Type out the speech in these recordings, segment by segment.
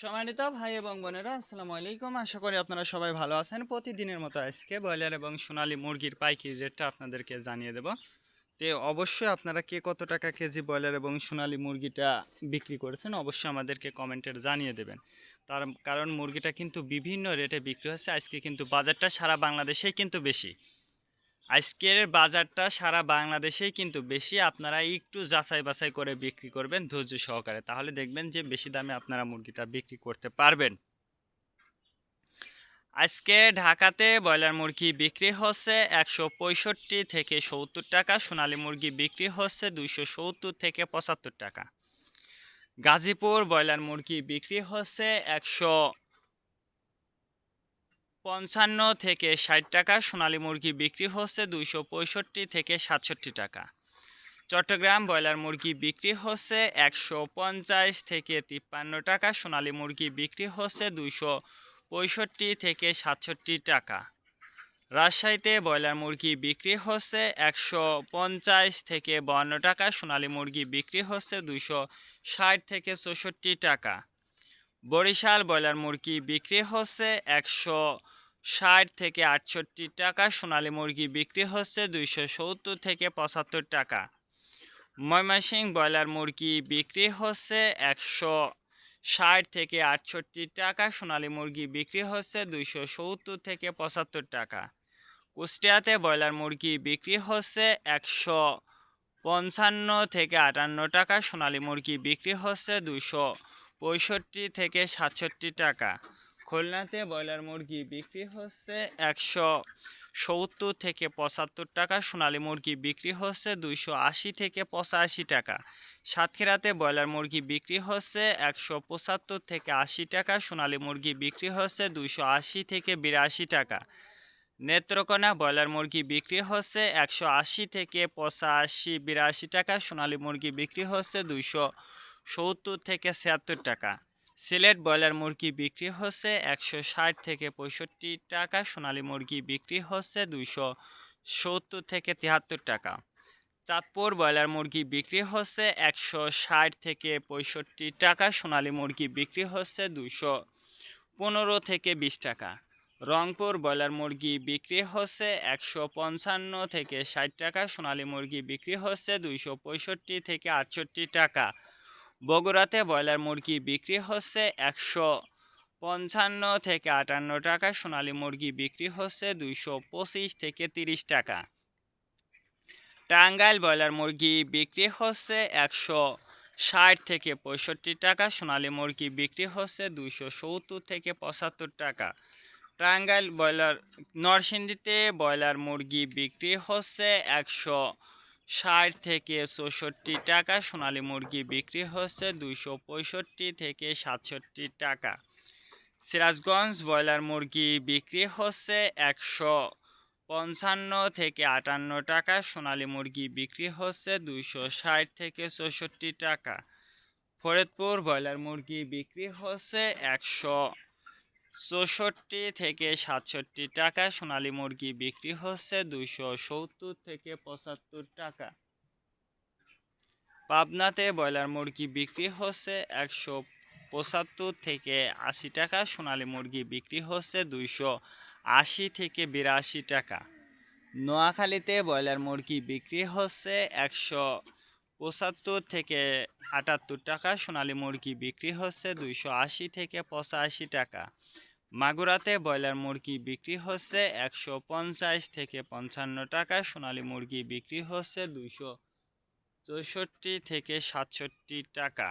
সম্মানিত ভাই এবং বোনেরা, আসসালামু আলাইকুম। আশা করি আপনারা সবাই ভালো আছেন। প্রতিদিনের মতো আজকে ব্রয়লার এবং সোনালী মুরগির পাইকারি রেটটা আপনাদেরকে জানিয়ে দেব। তো অবশ্যই আপনারা কে কত টাকা কেজি ব্রয়লার এবং সোনালী মুরগিটা বিক্রি করেছেন অবশ্যই আমাদেরকে কমেন্টে জানিয়ে দেবেন। তার কারণ মুরগিটা কিন্তু বিভিন্ন রেটে বিক্রি হচ্ছে। আজকে কিন্তু বাজারটা সারা বাংলাদেশেই কিন্তু বেশি। আজকের বাজারটা সারা বাংলাদেশেই কিন্তু বেশি। আপনারা একটু যাচাই বাছাই করে বিক্রি করবেন ধৈর্য সহকারে, তাহলে দেখবেন যে বেশি দামে আপনারা মুরগিটা বিক্রি করতে পারবেন। আজকে ঢাকাতে ব্রয়লার মুরগি বিক্রি হচ্ছে 165 থেকে 70 টাকা, সোনালী মুরগি বিক্রি হচ্ছে 270 থেকে 75 টাকা। গাজীপুর ব্রয়লার মুরগি বিক্রি হচ্ছে 155 থেকে 60 টাকা, সোনালী মুরগি বিক্রি হচ্ছে 265 থেকে 67 টাকা। চট্টগ্রাম ব্রয়লার মুরগি বিক্রি হচ্ছে 150 থেকে 53 টাকা, সোনালী মুরগি বিক্রি হচ্ছে 265 থেকে 67 টাকা। রাজশাহীতে ব্রয়লার মুরগি বিক্রি হচ্ছে 150 থেকে 52 টাকা, সোনালী মুরগি বিক্রি হচ্ছে 260 থেকে 64 টাকা। বরিশাল ব্রয়লার মুরগি বিক্রি হচ্ছে 160 থেকে 68 টাকা, সোনালী মুরগি বিক্রি হচ্ছে 270 থেকে 75 টাকা। ময়মনসিংহ ব্রয়লার মুরগি বিক্রি হচ্ছে 160 থেকে 68 টাকা, সোনালী মুরগি বিক্রি হচ্ছে 270 থেকে 75 টাকা। কুষ্টিয়াতে ব্রয়লার মুরগি বিক্রি হচ্ছে 155 থেকে 58 টাকা, সোনালী মুরগি বিক্রি হচ্ছে 265 থেকে 67 টাকা। খুলনাতে ব্রয়লার মুরগি বিক্রি হচ্ছে 170 থেকে 75 টাকা, সোনালী মুরগি বিক্রি হচ্ছে 280 থেকে 85 টাকা। সাতক্ষীরাতে ব্রয়লার মুরগি বিক্রি হচ্ছে 175 থেকে 80 টাকা, সোনালী মুরগি বিক্রি হচ্ছে 280 থেকে 82 টাকা। নেত্রকোনা ব্রয়লার মুরগি বিক্রি হচ্ছে 180 থেকে 85 82 টাকা, সোনালী মুরগি বিক্রি হচ্ছে 270 থেকে 76 টাকা। সিলেট ব্রয়লার মুরগি বিক্রি হচ্ছে 160 থেকে 65 টাকা, সোনালী মুরগি বিক্রি হচ্ছে 270 থেকে 73 টাকা। চাঁদপুর ব্রয়লার মুরগি বিক্রি হচ্ছে 160 থেকে 65 টাকা, সোনালী মুরগি বিক্রি হচ্ছে 215 থেকে 20 টাকা। রংপুর ব্রয়লার মুরগি বিক্রি হচ্ছে 155 থেকে 60 টাকা, সোনালী মুরগি বিক্রি হচ্ছে 265 থেকে 68 টাকা। বগুড়াতে ব্রয়লার মুরগি বিক্রি হচ্ছে 155 থেকে 58 টাকা, সোনালী মুরগি বিক্রি হচ্ছে 225 থেকে 30 টাকা। টাঙ্গাইল ব্রয়লার মুরগি বিক্রি হচ্ছে 160 থেকে 65 টাকা, সোনালী মুরগি বিক্রি হচ্ছে 270 থেকে 75 টাকা। টাঙ্গাইল ব্রয়লার নরসিংদীতে ব্রয়লার মুরগি বিক্রি হচ্ছে 160 থেকে 64 টাকা, সোনালী মুরগি বিক্রি হচ্ছে 265 থেকে 67 টাকা। সিরাজগঞ্জ ব্রয়লার মুরগি বিক্রি হচ্ছে 155 থেকে 58 টাকা, সোনালী মুরগি বিক্রি হচ্ছে 260 থেকে 64 টাকা। ফরিদপুর ব্রয়লার মুরগি বিক্রি হচ্ছে 164 থেকে 67 টাকা, সোনালী মুরগি বিক্রি হচ্ছে 270 থেকে 75 টাকা। পাবনাতে ব্রয়লার মুরগি বিক্রি হচ্ছে 175 থেকে 80 টাকা, সোনালী মুরগি বিক্রি হচ্ছে 280 থেকে 82 টাকা। নোয়াখালীতে ব্রয়লার মুরগি বিক্রি হচ্ছে 175 থেকে 78 টাকা, সোনালী মুরগি বিক্রি হচ্ছে 280 থেকে 85 টাকা। মাগুরাতে ব্রয়লার মুরগি বিক্রি হচ্ছে 150 থেকে 55 টাকা, সোনালী মুরগি বিক্রি হচ্ছে 264 থেকে 67 টাকা।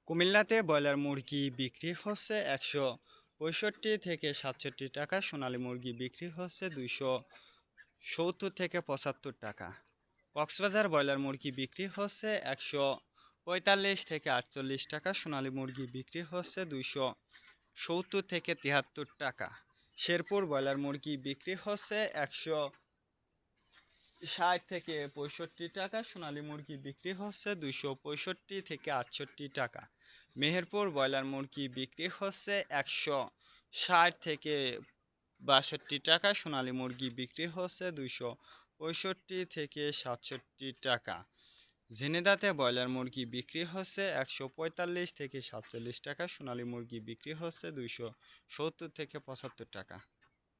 কুমিল্লাতে ব্রয়লার মুরগি বিক্রি হচ্ছে 165 থেকে 67 টাকা, সোনালী মুরগি বিক্রি হচ্ছে 270 থেকে 75 টাকা। কক্সবাজার ব্রয়লার মুরগি বিক্রি হচ্ছে 145 থেকে 48 টাকা, সোনালী মুরগি বিক্রি হচ্ছে 270 থেকে 73 টাকা। শেরপুর ব্রয়লার মুরগি বিক্রি হচ্ছে 160 থেকে 65 টাকা, সোনালী মুরগি বিক্রি হচ্ছে 265 থেকে 68 টাকা। মেহেরপুর ব্রয়লার মুরগি বিক্রি হচ্ছে 160 থেকে 62 টাকা, সোনালী মুরগি বিক্রি হচ্ছে 265 থেকে 67 টাকা। ঝিনেদাতে ব্রয়লার মুরগি বিক্রি হচ্ছে 145 থেকে 47 টাকা, সোনালী মুরগি বিক্রি হচ্ছে 270 থেকে 75 টাকা।